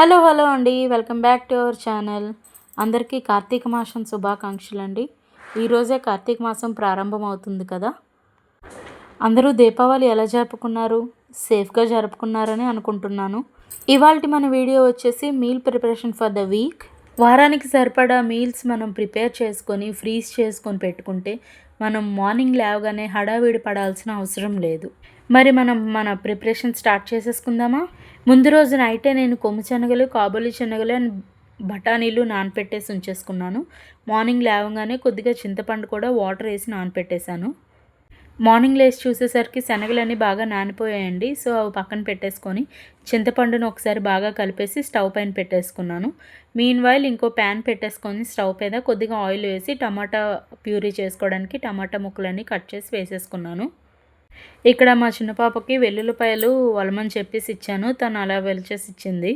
Hello అండి. Welcome back to our channel. అందరికీ కార్తీక మాసం శుభాకాంక్షలు అండి. ఈరోజే కార్తీక మాసం ప్రారంభమవుతుంది కదా. అందరూ దీపావళి ఎలా జరుపుకున్నారు? సేఫ్గా జరుపుకున్నారని అనుకుంటున్నాను. ఇవాల్టి మన వీడియో వచ్చేసి meal preparation for the week. వారానికి సరిపడా మీల్స్ మనం ప్రిపేర్ చేసుకొని ఫ్రీజ్ చేసుకొని పెట్టుకుంటే మనం మార్నింగ్ లేవగానే హడావిడి పడాల్సిన అవసరం లేదు. మరి మనం మన ప్రిపరేషన్ స్టార్ట్ చేసేసుకుందామా? ముందు రోజు నైటే నేను కొమ్ము శనగలు, కాబూలి శనగలు అండ్ బఠానీలు నానపెట్టేసి ఉంచేసుకున్నాను. మార్నింగ్ లేవగానే కొద్దిగా చింతపండు కూడా వాటర్ వేసి నానపెట్టేశాను. మార్నింగ్ లేచి చూసేసరికి శనగలన్నీ బాగా నానిపోయాయండి. సో అవి పక్కన పెట్టేసుకొని చింతపండును ఒకసారి బాగా కలిపేసి స్టవ్ పైన పెట్టేసుకున్నాను. మీన్వైల్ ఇంకో ప్యాన్ పెట్టేసుకొని స్టవ్ మీద కొద్దిగా ఆయిల్ వేసి టమాటా ప్యూరీ చేసుకోవడానికి టమాటా ముక్కలన్నీ కట్ చేసి వేసేసుకున్నాను. ఇక్కడ మా చిన్న పాపకి వెల్లుల్లిపాయలు వలమని చెప్పేసి ఇచ్చాను. తను అలా వెలిచేసి ఇచ్చింది.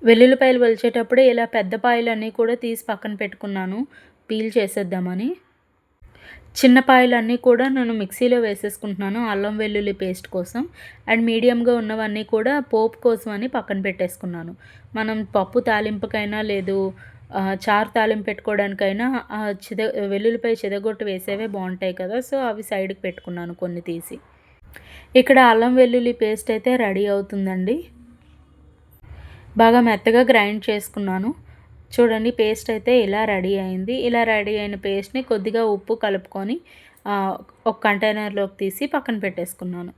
వెల్లుల్లిపాయలు వలిచేటప్పుడే ఇలా పెద్ద పాయలన్నీ కూడా తీసి పక్కన పెట్టుకున్నాను పీల్ చేసేద్దామని. చిన్న పాయలన్నీ కూడా నేను మిక్సీలో వేసేసుకుంటున్నాను అల్లం వెల్లుల్లి పేస్ట్ కోసం. అండ్ మీడియంగా ఉన్నవన్నీ కూడా పోపు కోసం అని పక్కన పెట్టేసుకున్నాను. మనం పప్పు తాలింపుకైనా లేదు చారు తాలింపు పెట్టుకోవడానికైనా వెల్లుల్లిపాయ చిదగొట్టు వేసేవే బాగుంటాయి కదా. సో అవి సైడ్కి పెట్టుకున్నాను కొన్ని తీసి. ఇక్కడ అల్లం వెల్లుల్లి పేస్ట్ అయితే రెడీ అవుతుందండి. బాగా మెత్తగా గ్రైండ్ చేసుకున్నాను. చూడండి పేస్ట్ అయితే ఇలా రెడీ అయింది. ఇలా రెడీ అయిన పేస్ట్ని కొద్దిగా ఉప్పు కలుపుకొని ఒక కంటైనర్లోకి తీసి పక్కన పెట్టేసుకున్నాను.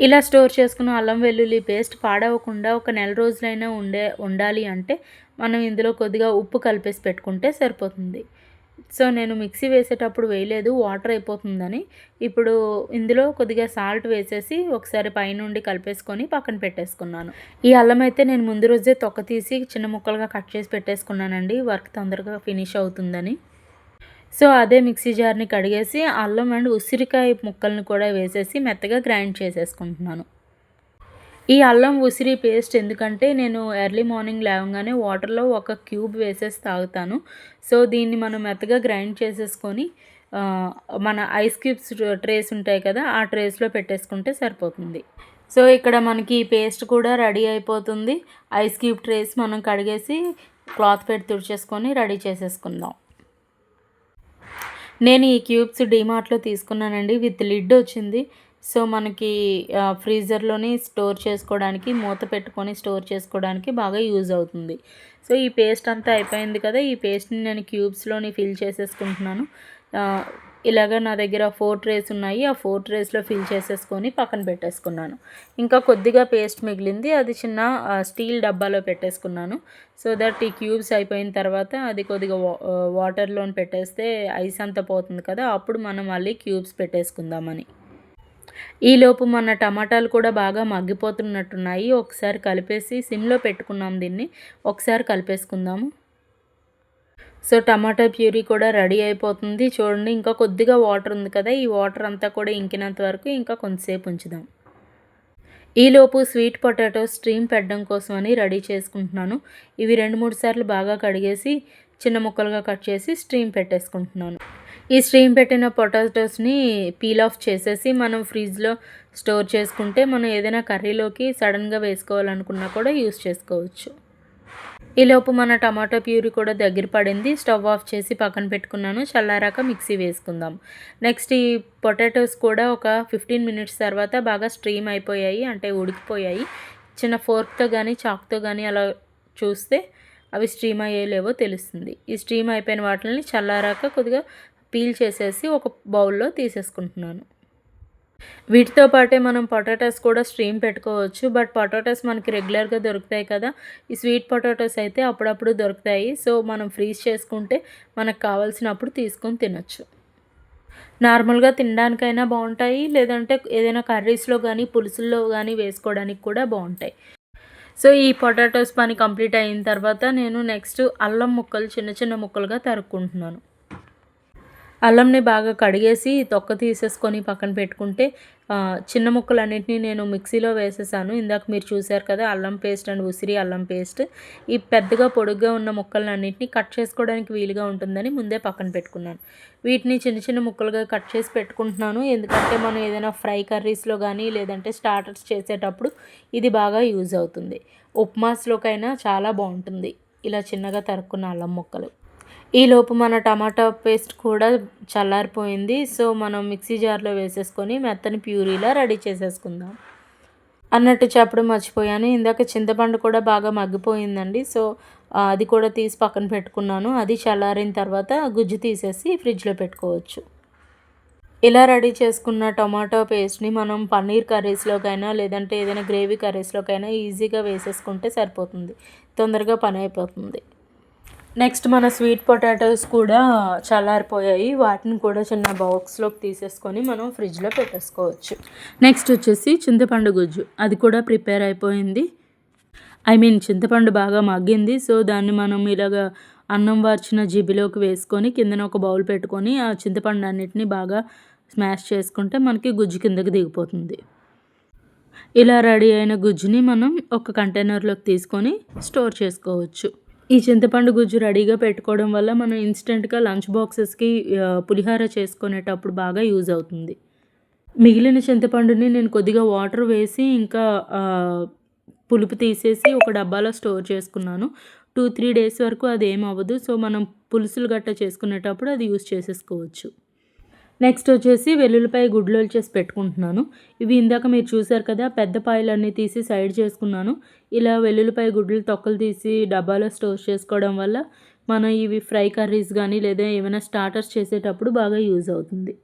ఇలా స్టోర్ చేసుకున్న అల్లం వెల్లుల్లి పేస్ట్ పాడవకుండా ఒక నెల రోజులైనా ఉండాలి అంటే మనం ఇందులో కొద్దిగా ఉప్పు కలిపేసి పెట్టుకుంటే సరిపోతుంది. సో నేను మిక్సీ వేసేటప్పుడు వేయలేదు, వాటర్ అయిపోతుందని. ఇప్పుడు ఇందులో కొద్దిగా సాల్ట్ వేసేసి ఒకసారి పైనుండి కలిపేసుకొని పక్కన పెట్టేసుకున్నాను. ఈ అల్లం అయితే నేను ముందు రోజే తొక్క తీసి చిన్న ముక్కలుగా కట్ చేసి పెట్టేసుకున్నానండి, వర్క్ తొందరగా ఫినిష్ అవుతుందని. సో అదే మిక్సీ జార్ని కడిగేసి అల్లం అండ్ ఉసిరికాయ ముక్కలను కూడా వేసేసి మెత్తగా గ్రైండ్ చేసేసుకుంటున్నాను. ఈ అల్లం ఉసిరి పేస్ట్ ఎందుకంటే నేను ఎర్లీ మార్నింగ్ లేవగానే వాటర్లో ఒక క్యూబ్ వేసేసి తాగుతాను. సో దీన్ని మనం మెత్తగా గ్రైండ్ చేసేసుకొని మన ఐస్ క్యూబ్స్ ట్రేస్ ఉంటాయి కదా, ఆ ట్రేస్లో పెట్టేసుకుంటే సరిపోతుంది. సో ఇక్కడ మనకి ఈ పేస్ట్ కూడా రెడీ అయిపోతుంది. ఐస్ క్యూబ్ ట్రేస్ మనం కడిగేసి క్లాత్ పెట్టి తుడిచేసుకొని రెడీ చేసేసుకుందాం. నేను ఈ క్యూబ్స్ డీమార్ట్లో తీసుకున్నానండి. విత్ లిడ్ వచ్చింది. సో మనకి ఫ్రీజర్లోని స్టోర్ చేసుకోవడానికి, మూత పెట్టుకొని స్టోర్ చేసుకోవడానికి బాగా యూజ్ అవుతుంది. సో ఈ పేస్ట్ అంతా అయిపోయింది కదా. ఈ పేస్ట్ని నేను క్యూబ్స్లోని ఫిల్ చేసేసుకుంటున్నాను. ఇలాగ నా దగ్గర 4 ట్రేస్ ఉన్నాయి. ఆ 4 ట్రేస్లో ఫిల్ చేసేసుకొని పక్కన పెట్టేసుకున్నాను. ఇంకా కొద్దిగా పేస్ట్ మిగిలింది, అది చిన్న స్టీల్ డబ్బాలో పెట్టేసుకున్నాను. సో దట్ ఈ క్యూబ్స్ అయిపోయిన తర్వాత అది కొద్దిగా వాటర్లో పెట్టేస్తే ఐస్ అంతా పోతుంది కదా, అప్పుడు మనం మళ్ళీ క్యూబ్స్ పెట్టేసుకుందామని. ఈలోపు మన టమాటాలు కూడా బాగా మగ్గిపోతున్నట్టున్నాయి. ఒకసారి కలిపేసి సిమ్లో పెట్టుకున్నాం దీన్ని, ఒకసారి కలిపేసుకుందాము. సో టమాటా ప్యూరీ కూడా రెడీ అయిపోతుంది. చూడండి ఇంకా కొద్దిగా వాటర్ ఉంది కదా, ఈ వాటర్ అంతా కూడా ఇంకినంత వరకు ఇంకా కొంతసేపు ఉంచుదాం. ఈలోపు స్వీట్ పొటాటో స్ట్రీమ్ పెట్టడం కోసం అని రెడీ చేసుకుంటున్నాను. ఇవి 2-3 సార్లు బాగా కడిగేసి చిన్న ముక్కలుగా కట్ చేసి స్ట్రీమ్ పెట్టేసుకుంటున్నాను. ఈ స్ట్రీమ్ పెట్టిన పొటాటోస్ని పీల్ ఆఫ్ చేసేసి మనం ఫ్రిడ్జ్లో స్టోర్ చేసుకుంటే మనం ఏదైనా కర్రీలోకి సడన్గా వేసుకోవాలనుకున్నా కూడా యూస్ చేసుకోవచ్చు. ఈలోపు మన టమాటో ప్యూరీ కూడా దగ్గర పడింది. స్టవ్ ఆఫ్ చేసి పక్కన పెట్టుకున్నాను. చల్లారాక మిక్సీ వేసుకుందాం. నెక్స్ట్ ఈ పొటాటోస్ కూడా ఒక 15 మినిట్స్ తర్వాత బాగా స్ట్రీమ్ అయిపోయాయి, అంటే ఉడికిపోయాయి. చిన్న ఫోర్క్తో కానీ చాక్తో కానీ అలా చూస్తే అవి స్ట్రీమ్ అయ్యేలేవో తెలుస్తుంది. ఈ స్ట్రీమ్ అయిపోయిన వాటిని చల్లారాక కొద్దిగా పీల్ చేసేసి ఒక బౌల్లో తీసేసుకుంటున్నాను. వీటితో పాటే మనం పొటాటోస్ కూడా స్ట్రీమ్ పెట్టుకోవచ్చు. బట్ పొటాటోస్ మనకి రెగ్యులర్గా దొరుకుతాయి కదా, ఈ స్వీట్ పొటాటోస్ అయితే అప్పుడప్పుడు దొరుకుతాయి. సో మనం ఫ్రీజ్ చేసుకుంటే మనకు కావాల్సినప్పుడు తీసుకొని తినొచ్చు. నార్మల్గా తినడానికైనా బాగుంటాయి, లేదంటే ఏదైనా కర్రీస్లో కానీ పులుసుల్లో కానీ వేసుకోవడానికి కూడా బాగుంటాయి. సో ఈ పొటాటోస్ పని కంప్లీట్ అయిన తర్వాత నేను నెక్స్ట్ అల్లం ముక్కలు చిన్న చిన్న ముక్కలుగా తరుక్కుంటున్నాను. అల్లంని బాగా కడిగేసి తొక్క తీసేసుకొని పక్కన పెట్టుకుంటే చిన్న ముక్కలన్నిటిని నేను మిక్సీలో వేసేసాను. ఇందాక మీరు చూసారు కదా అల్లం పేస్ట్ అండ్ ఉసిరి అల్లం పేస్ట్. ఈ పెద్దగా పొడుగ్గా ఉన్న ముక్కలన్నిటిని కట్ చేసుకోవడానికి వీలుగా ఉంటుందని ముందే పక్కన పెట్టుకున్నాను. వీటిని చిన్న చిన్న ముక్కలుగా కట్ చేసి పెట్టుకుంటున్నాను. ఎందుకంటే మనం ఏదైనా ఫ్రై కర్రీస్లో కానీ లేదంటే స్టార్టర్స్ చేసేటప్పుడు ఇది బాగా యూజ్ అవుతుంది. ఉప్మాస్లోకైనా చాలా బాగుంటుంది ఇలా చిన్నగా తరుక్కున్న అల్లం ముక్కలు. ఈలోపు మన టమాటా పేస్ట్ కూడా చల్లారిపోయింది. సో మనం మిక్సీ జార్లో వేసేసుకొని మెత్తని ప్యూరీలా రెడీ చేసేసుకుందాం. అన్నట్టు చెప్పడం మర్చిపోయాను, ఇందాక చింతపండు కూడా బాగా మగ్గిపోయిందండి. సో అది కూడా తీసి పక్కన పెట్టుకున్నాను. అది చల్లారిన తర్వాత గుజ్జు తీసేసి ఫ్రిడ్జ్లో పెట్టుకోవచ్చు. ఇలా రెడీ చేసుకున్న టమాటో పేస్ట్ని మనం పన్నీర్ కర్రీస్లోకైనా లేదంటే ఏదైనా గ్రేవీ కర్రీస్లోకైనా ఈజీగా వేసేసుకుంటే సరిపోతుంది, తొందరగా పని అయిపోతుంది. నెక్స్ట్ మన స్వీట్ పొటాటోస్ కూడా చల్లారిపోయాయి. వాటిని కూడా చిన్న బాక్స్లోకి తీసేసుకొని మనం ఫ్రిడ్జ్లో పెట్టేసుకోవచ్చు. నెక్స్ట్ వచ్చేసి చింతపండు గుజ్జు, అది కూడా ప్రిపేర్ అయిపోయింది. చింతపండు బాగా మగ్గింది. సో దాన్ని మనం ఇలాగ అన్నం వార్చిన జిబిలోకి వేసుకొని కిందన ఒక బౌల్ పెట్టుకొని ఆ చింతపండు అన్నిటిని బాగా స్మాష్ చేసుకుంటే మనకి గుజ్జు కిందకి దిగిపోతుంది. ఇలా రెడీ అయిన గుజ్జుని మనం ఒక కంటైనర్లోకి తీసుకొని స్టోర్ చేసుకోవచ్చు. ఈ చింతపండు గుజ్జు రెడీగా పెట్టుకోవడం వల్ల మనం ఇన్స్టెంట్గా లంచ్ బాక్సెస్కి పులిహోర చేసుకునేటప్పుడు బాగా యూజ్ అవుతుంది. మిగిలిన చింతపండుని నేను కొద్దిగా వాటర్ వేసి ఇంకా పులుపు తీసేసి ఒక డబ్బాలో స్టోర్ చేసుకున్నాను. 2-3 డేస్ వరకు అది ఏమవ్వదు. సో మనం పులుసులు గట్ట చేసుకునేటప్పుడు అది యూజ్ చేసేసుకోవచ్చు. నెక్స్ట్ వచ్చేసి వెల్లుల్లిపాయ గుడ్లు చేసి పెట్టుకుంటున్నాను. ఇవి ఇందాక మీరు చూసారు కదా, పెద్ద పాయలన్నీ తీసి సైడ్ చేసుకున్నాను. ఇలా వెల్లుల్లిపాయ గుడ్లు తొక్కలు తీసి డబ్బాలో స్టోర్ చేసుకోవడం వల్ల మనం ఇవి ఫ్రై కర్రీస్ కానీ లేదా ఏమైనా స్టార్టర్స్ చేసేటప్పుడు బాగా యూజ్ అవుతుంది.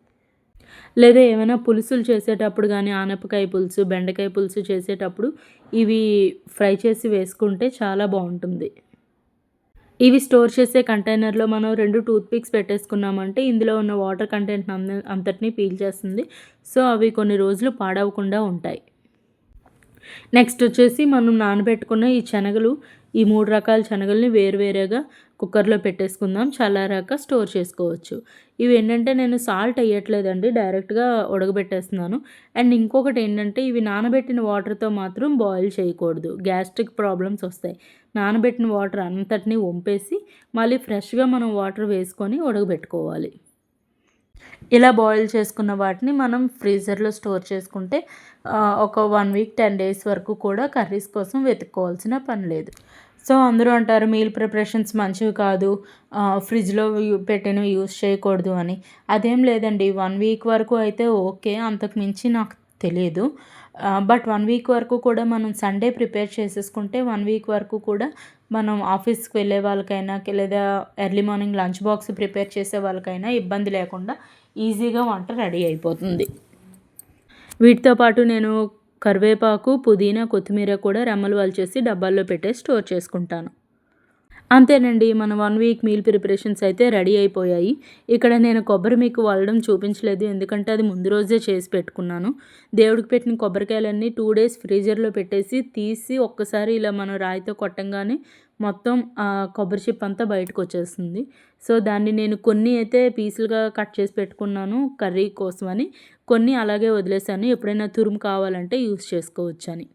లేదా ఏమైనా పులుసులు చేసేటప్పుడు కానీ ఆనపకాయ పులుసు, బెండకాయ పులుసు చేసేటప్పుడు ఇవి ఫ్రై చేసి వేసుకుంటే చాలా బాగుంటుంది. ఇవి స్టోర్ చేసే కంటైనర్లో మనం 2 టూత్పిక్స్ పెట్టేసుకున్నామంటే ఇందులో ఉన్న వాటర్ కంటెంట్ అంతటినీ పీల్చేస్తుంది. సో అవి కొన్ని రోజులు పాడవకుండా ఉంటాయి. నెక్స్ట్ వచ్చేసి మనం నానబెట్టుకున్న ఈ శనగలు, ఈ 3 రకాల శనగల్ని వేరువేరుగా కుక్కర్లో పెట్టేసుకుందాం. చల్లారాక స్టోర్ చేసుకోవచ్చు. ఇవి ఏంటంటే నేను సాల్ట్ వేయట్లేదండి, డైరెక్ట్గా ఉడకబెట్టేస్తున్నాను. అండ్ ఇంకొకటి ఏంటంటే ఇవి నానబెట్టిన వాటర్తో మాత్రం బాయిల్ చేయకూడదు, గ్యాస్ట్రిక్ ప్రాబ్లమ్స్ వస్తాయి. నానబెట్టిన వాటర్ అంతటినీ వంపేసి మళ్ళీ ఫ్రెష్గా మనం వాటర్ వేసుకొని ఉడకబెట్టుకోవాలి. ఇలా బాయిల్ చేసుకున్న వాటిని మనం ఫ్రీజర్లో స్టోర్ చేసుకుంటే ఒక 1 వీక్ 10 డేస్ వరకు కూడా కర్రీస్ కోసం వెతుక్కోవాల్సిన పని లేదు. సో అందరూ అంటారు మీల్ ప్రిపరేషన్స్ మంచివి కాదు, ఫ్రిడ్జ్లో పెట్టినవి యూస్ చేయకూడదు అని. అదేం లేదండి, 1 వీక్ వరకు అయితే ఓకే, అంతకు మించి నాకు తెలియదు. బట్ 1 వీక్ వరకు కూడా మనం సండే ప్రిపేర్ చేసేసుకుంటే 1 వీక్ వరకు కూడా మనం ఆఫీస్కి వెళ్ళే వాళ్ళకైనా లేదా early morning lunch box prepare చేసే వాళ్ళకైనా ఇబ్బంది లేకుండా ఈజీగా వంట రెడీ అయిపోతుంది. వీటితో పాటు నేను కరివేపాకు, పుదీనా, కొత్తిమీర కూడా రెమ్మలు వలిచేసి డబ్బాల్లో పెట్టేసి స్టోర్ చేసుకుంటాను. అంతేనండి, మన 1 వీక్ మీల్ ప్రిపరేషన్స్ అయితే రెడీ అయిపోయాయి. ఇక్కడ నేను కొబ్బరి మీకు వలడం చూపించలేదు, ఎందుకంటే అది ముందు రోజే చేసి పెట్టుకున్నాను. దేవుడికి పెట్టిన కొబ్బరికాయలన్నీ 2 డేస్ ఫ్రీజర్లో పెట్టేసి తీసి ఒక్కసారి ఇలా మనం రాయితో కొట్టంగానే మొత్తం కొబ్బరి చిప్ అంతా బయటకు వచ్చేస్తుంది. సో దాన్ని నేను కొన్ని అయితే పీసులుగా కట్ చేసి పెట్టుకున్నాను కర్రీ కోసమని, కొన్ని అలాగే వదిలేసాను, ఎప్పుడైనా తురుము కావాలంటే యూస్ చేసుకోవచ్చని.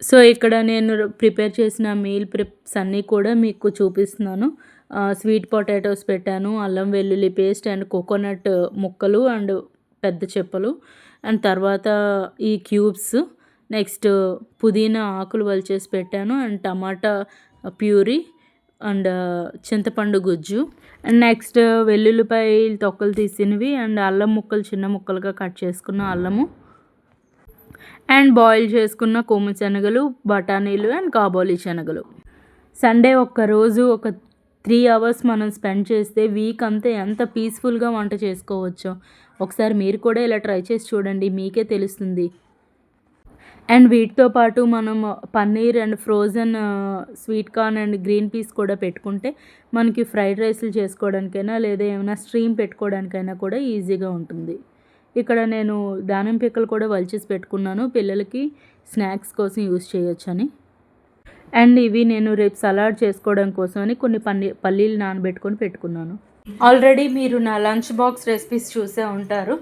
సో ఇక్కడ నేను ప్రిపేర్ చేసిన మీల్ ప్రిప్స్ అన్నీ కూడా మీకు చూపిస్తున్నాను. స్వీట్ పొటాటోస్ పెట్టాను, అల్లం వెల్లుల్లి పేస్ట్ అండ్ కోకోనట్ ముక్కలు అండ్ పెద్ద చెప్పలు, అండ్ తర్వాత ఈ క్యూబ్స్, నెక్స్ట్ పుదీనా ఆకులు వలిచేసి పెట్టాను, అండ్ టమాటా ప్యూరీ అండ్ చింతపండు గుజ్జు, అండ్ నెక్స్ట్ వెల్లుల్లిపాయ తొక్కలు తీసినవి అండ్ అల్లం ముక్కలు చిన్న ముక్కలుగా కట్ చేసుకున్న అల్లము, అండ్ బాయిల్ చేసుకున్న కొమ్ము శనగలు, బఠానీలు అండ్ కాబోలి శనగలు. సండే ఒక్కరోజు ఒక 3 అవర్స్ మనం స్పెండ్ చేస్తే వీక్ అంతా ఎంత పీస్ఫుల్గా వంట చేసుకోవచ్చో ఒకసారి మీరు కూడా ఇలా ట్రై చేసి చూడండి, మీకే తెలుస్తుంది. అండ్ వీటితో పాటు మనం paneer and frozen sweet corn and green peas కూడా పెట్టుకుంటే మనకి ఫ్రైడ్ రైస్లు చేసుకోవడానికైనా లేదా ఏమైనా స్ట్రీమ్ పెట్టుకోవడానికైనా కూడా ఈజీగా ఉంటుంది. ఇక్కడ నేను దానిమ్మ పిక్కలు కూడా వలిచేసి పెట్టుకున్నాను, పిల్లలకి స్నాక్స్ కోసం యూస్ చేయొచ్చని. అండ్ ఇవి నేను రేపు సలాడ్ చేసుకోవడం కోసమని కొన్ని పల్లీలు నానబెట్టుకొని పెట్టుకున్నాను. ఆల్రెడీ మీరు నా లంచ్ బాక్స్ రెసిపీస్ చూసే ఉంటారు.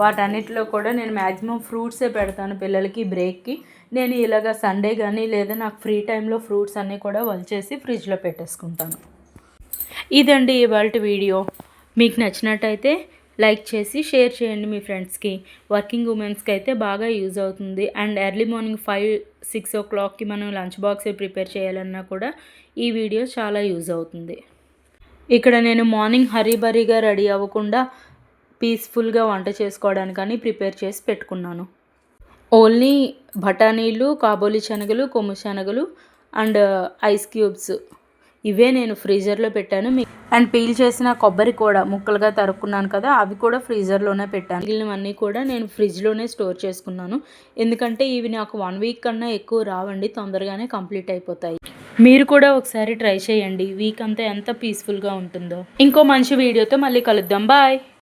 వాటన్నిటిలో కూడా నేను మ్యాక్సిమం ఫ్రూట్సే పెడతాను పిల్లలకి బ్రేక్కి. నేను ఇలాగ సండే కానీ లేదా నాకు ఫ్రీ టైంలో ఫ్రూట్స్ అన్నీ కూడా వలిచేసి ఫ్రిడ్జ్లో పెట్టేసుకుంటాను. ఇదండి ఇవాల్టి వీడియో. మీకు నచ్చినట్టయితే లైక్ చేసి షేర్ చేయండి మీ ఫ్రెండ్స్కి. వర్కింగ్ ఉమెన్స్కి అయితే బాగా యూజ్ అవుతుంది. అండ్ ఎర్లీ మార్నింగ్ 5-6 ఓ క్లాక్కి మనం లంచ్ బాక్సే ప్రిపేర్ చేయాలన్నా కూడా ఈ వీడియో చాలా యూజ్ అవుతుంది. ఇక్కడ నేను మార్నింగ్ హరీబరీగా రెడీ అవ్వకుండా పీస్ఫుల్గా వంట చేసుకోవడానికని ప్రిపేర్ చేసి పెట్టుకున్నాను. ఓన్లీ బఠానీలు, కాబోలి శనగలు, కొమ్ము శనగలు అండ్ ఐస్ క్యూబ్స్ ఇవే నేను ఫ్రీజర్లో పెట్టాను. అండ్ పీల్ చేసిన కొబ్బరి కూడా ముక్కలుగా తరుక్కున్నాను కదా, అవి కూడా ఫ్రీజర్లోనే పెట్టాను. మిగిలినవన్నీ కూడా నేను ఫ్రిడ్జ్లోనే స్టోర్ చేసుకున్నాను. ఎందుకంటే ఇవి నాకు 1 వీక్ కన్నా ఎక్కువ రావండి, తొందరగానే కంప్లీట్ అయిపోతాయి. మీరు కూడా ఒకసారి ట్రై చేయండి. వీక్ అంతా ఎంత పీస్ఫుల్గా ఉంటుందో. ఇంకో మంచి వీడియోతో మళ్ళీ కలుద్దాం. బాయ్.